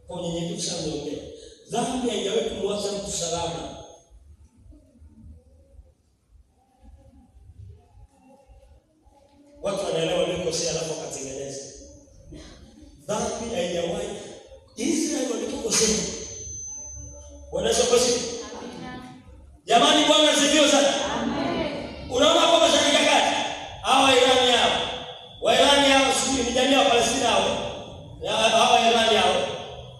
Kwa unyenyekevu sana niongea. Dhambi haijawahi kumwacha mtu salama. Watu wanaelewa walikosea alafu wakatengeneza. Dhambi haijawahi. Israeli walipokosea. Wanaweza kusikia? Amina. Jamani, Bwana asifiwe sana. Amen. Unaona kwa mashariki ya kati? Hawa Irani hao. Wairani hao sisi ni jamii ya Palestina hao. Hawa Irani hao.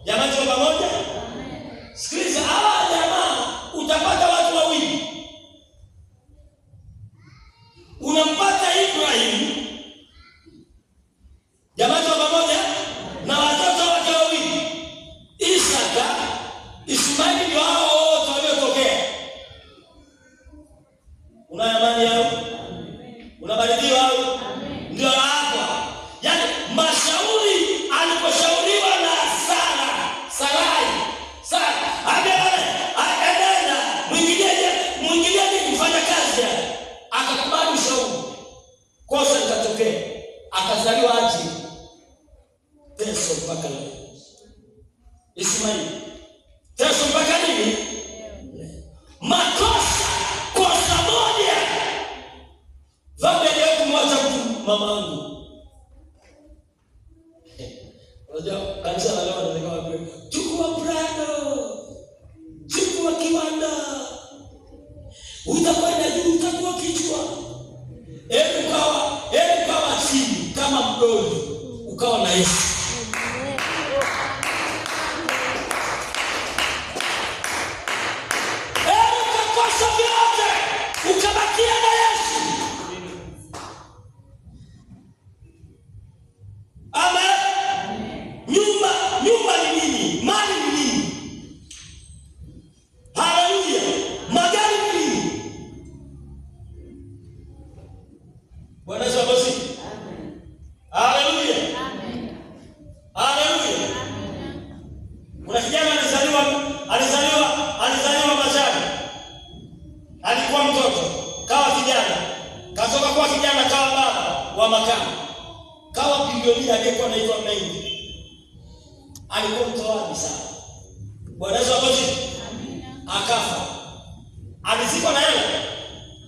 Jamani tuko pamoja? Amen. Sikiliza, hawa jamaa utapata watu wawili. Unampata Ibrahim. Jamani tuko pamoja? Na watoto wake wawili. Isaka, Ismaili, ndio hao wote waliotokea. Una amani yao? Unabarikiwa hao? Ndio hapa. Yaani mashauri aliposhauriwa na Sara, mwingiliaje kufanya kazi yake. Akakubali ushauri. Kosa likatokea. Akazaliwa aje? Teso mpaka leo. Ismaili. Teso mpaka nini? Kosa moja. Dhambi ya kumwacha mtu mamangu. Unajua kanisa la leo wanataka wapi? Chukua Prado. Chukua kiwanda. Utakwenda juu, utakuwa kichwa. Ukawa chini kama mdoli. Ukawa na Yesu. Ukakosa vyote. Ukabakia na Yesu. Nyumba ni nini? Mali ni nini? Haleluya. Magari ni nini? Bwana Yesu asifiwe. Amen. Haleluya. Amen. Haleluya. Amen. Kuna kijana alizaliwa Machani. Alikuwa mtoto, kawa kijana. Katoka kuwa kijana kawa baba wa makamu. Kawa bilionea aliyekuwa anaitwa Mengi. Alikuwa mtoaji sana. Bwana Yesu asifiwe. Amina. Akafa. Alizikwa na hela?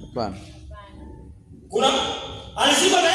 Hapana. Alizikwa na